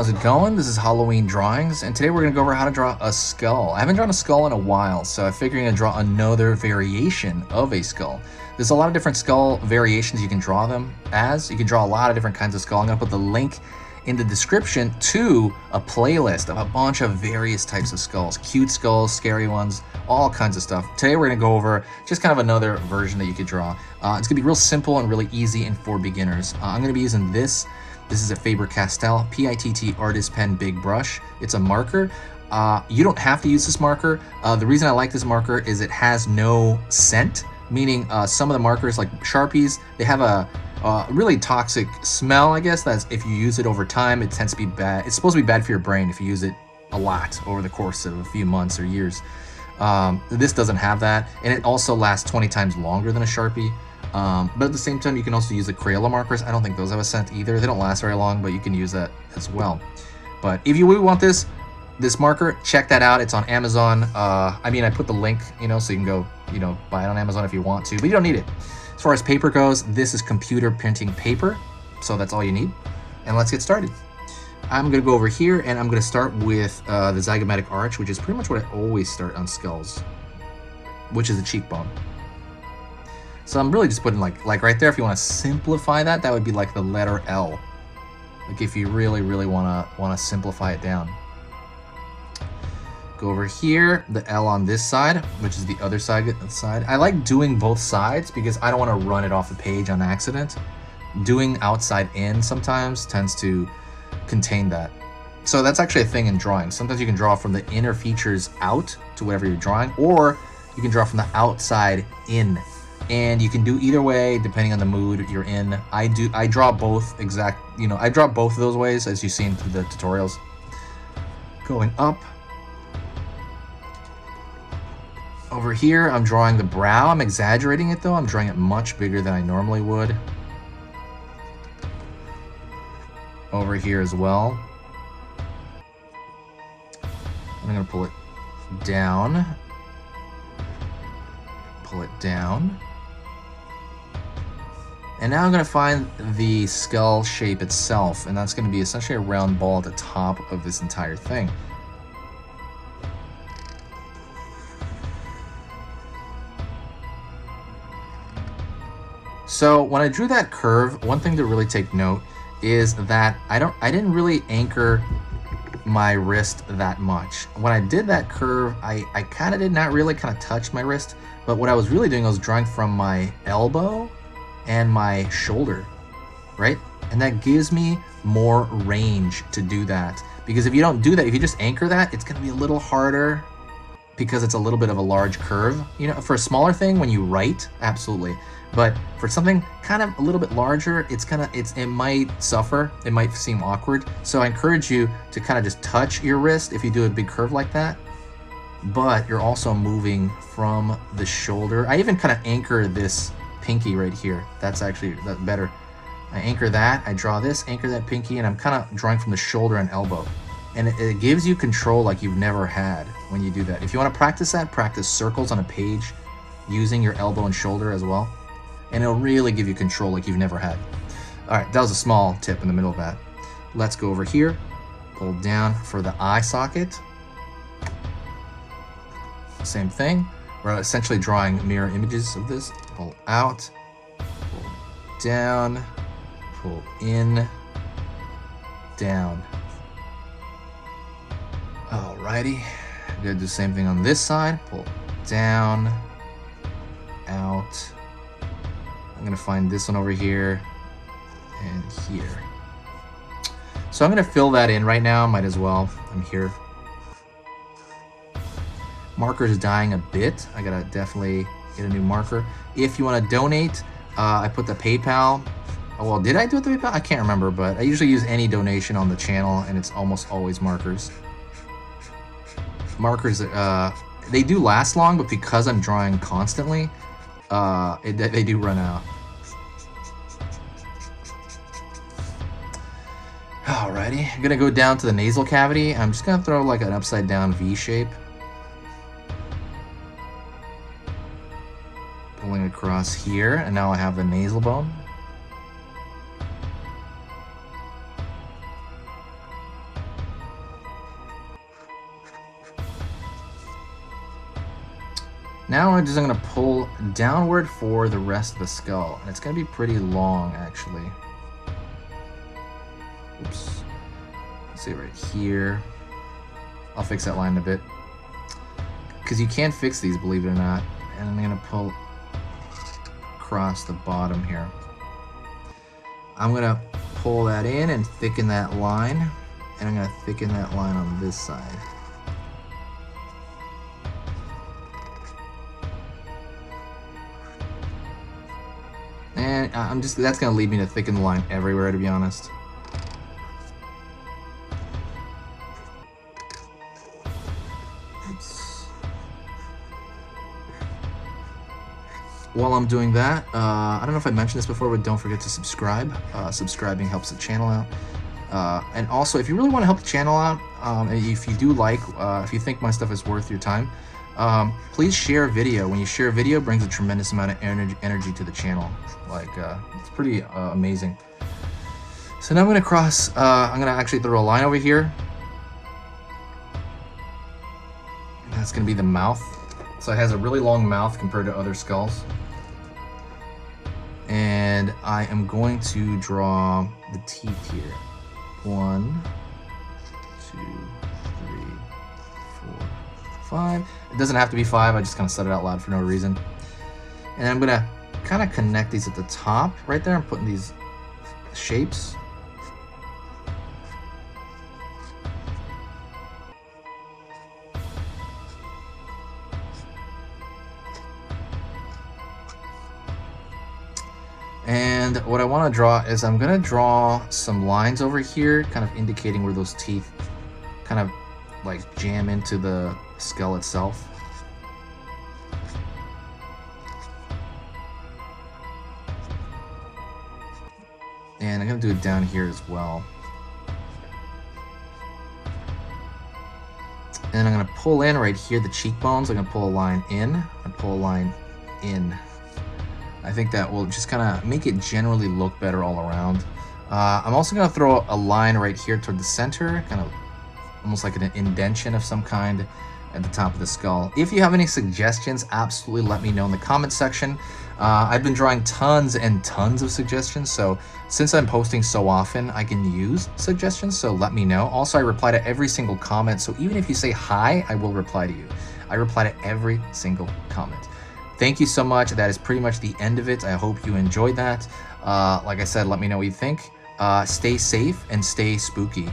how's it going? This is Halloween Drawings, and today we're going to go over how to draw a skull. I haven't drawn a skull in a while, so I figured I'm going to draw another variation of a skull. There's a lot of different skull variations you can draw them as. You can draw a lot of different kinds of skull. I'm going to put the link in the description to a playlist of a bunch of various types of skulls. Cute skulls, scary ones, all kinds of stuff. Today we're going to go over just kind of another version that you could draw. It's going to be real simple and really easy and for beginners. I'm going to be using this. This is a Faber-Castell PITT Artist Pen Big Brush. It's a marker. You don't have to use this marker. The reason I like this marker is it has no scent, meaning some of the markers like Sharpies, they have a really toxic smell, I guess. That's if you use it over time, it tends to be bad. It's supposed to be bad for your brain if you use it a lot over the course of a few months or years. This doesn't have that, and it also lasts 20 times longer than a Sharpie. But at the same time, you can also use the Crayola markers. I don't think those have a scent either. They don't last very long, but you can use that as well. But if you really want this marker, check that out. It's on Amazon. I mean, I put the link, so you can go, buy it on Amazon if you want to, but you don't need it. As far as paper goes, this is computer printing paper, so that's all you need. And let's get started. I'm going to go over here, and I'm going to start with the zygomatic arch, which is pretty much what I always start on skulls, which is the cheekbone. So I'm really just putting like right there. If you want to simplify that, that would be like the letter L. Like if you really want to simplify it down. Go over here, the L on this side, which is the other side. I like doing both sides because I don't want to run it off the page on accident. Doing outside in sometimes tends to contain that. So that's actually a thing in drawing. Sometimes you can draw from the inner features out to whatever you're drawing, or you can draw from the outside in. And you can do either way depending on the mood you're in. I draw both I draw both of those ways, as you've seen through the tutorials. Going up. Over here, I'm drawing the brow. I'm exaggerating it though. I'm drawing it much bigger than I normally would. Over here as well. I'm gonna pull it down. Pull it down. And now I'm going to find the skull shape itself, and that's going to be essentially a round ball at the top of this entire thing. So when I drew that curve, one thing to really take note is that I didn't really anchor my wrist that much. When I did that curve, I kind of did not really kind of touch my wrist, but what I was really doing, I was drawing from my elbow and my shoulder, right? And that gives me more range to do that. Because if you don't do that, if you just anchor that, it's gonna be a little harder because it's a little bit of a large curve. For a smaller thing, when you write, absolutely. But for something kind of a little bit larger, it might suffer, it might seem awkward. So I encourage you to kind of just touch your wrist if you do a big curve like that. But you're also moving from the shoulder. I even kind of anchor this pinky right here. That's actually better. I anchor that, I draw this, anchor that pinky, and I'm kind of drawing from the shoulder and elbow. And it gives you control like you've never had when you do that. If you want to practice that, practice circles on a page using your elbow and shoulder as well. And it'll really give you control like you've never had. All right, that was a small tip in the middle of that. Let's go over here, pull down for the eye socket. Same thing. We're essentially drawing mirror images of this. Pull out, pull down, pull in, down. Alrighty, I'm gonna do the same thing on this side. Pull down, out. I'm gonna find this one over here and here. So I'm gonna fill that in right now, might as well. I'm here. Marker is dying a bit. I gotta definitely get a new marker. If you want to donate, I put the PayPal. Oh, well, did I do it the PayPal? I can't remember, but I usually use any donation on the channel, and it's almost always markers. Markers, they do last long, but because I'm drawing constantly, they do run out. Alrighty, I'm gonna go down to the nasal cavity. I'm just gonna throw like an upside down V shape. Pulling across here, and now I have the nasal bone. Now I'm just going to pull downward for the rest of the skull. And it's going to be pretty long, actually. Oops. Let's see right here. I'll fix that line in a bit. Because you can fix these, believe it or not. And I'm going to pull across the bottom here. I'm going to pull that in and thicken that line. And I'm going to thicken that line on this side. And that's going to lead me to thicken the line everywhere, to be honest. Oops. While I'm doing that, I don't know if I mentioned this before, but don't forget to subscribe. Subscribing helps the channel out. And also, if you really want to help the channel out, and if you do like, if you think my stuff is worth your time, please share a video. When you share a video, it brings a tremendous amount of energy to the channel. Like, it's pretty amazing. So now I'm going to cross, I'm going to actually throw a line over here. That's going to be the mouth. So it has a really long mouth compared to other skulls. And I am going to draw the teeth here. 1, 2, 3, 4, 5. It doesn't have to be 5. I just kind of said it out loud for no reason. And I'm going to kind of connect these at the top right there. I'm putting these shapes. And what I want to draw is I'm going to draw some lines over here, kind of indicating where those teeth kind of like jam into the skull itself. And I'm going to do it down here as well. And I'm going to pull in right here the cheekbones. I'm going to pull a line in and pull a line in. I think that will just kind of make it generally look better all around. I'm also going to throw a line right here toward the center, kind of almost like an indentation of some kind at the top of the skull. If you have any suggestions, absolutely let me know in the comment section. I've been drawing tons and tons of suggestions, so since I'm posting so often, I can use suggestions, so let me know. Also, I reply to every single comment, so even if you say hi, I will reply to you. I reply to every single comment. Thank you so much. That is pretty much the end of it. I hope you enjoyed that. Like I said, let me know what you think. Stay safe and stay spooky.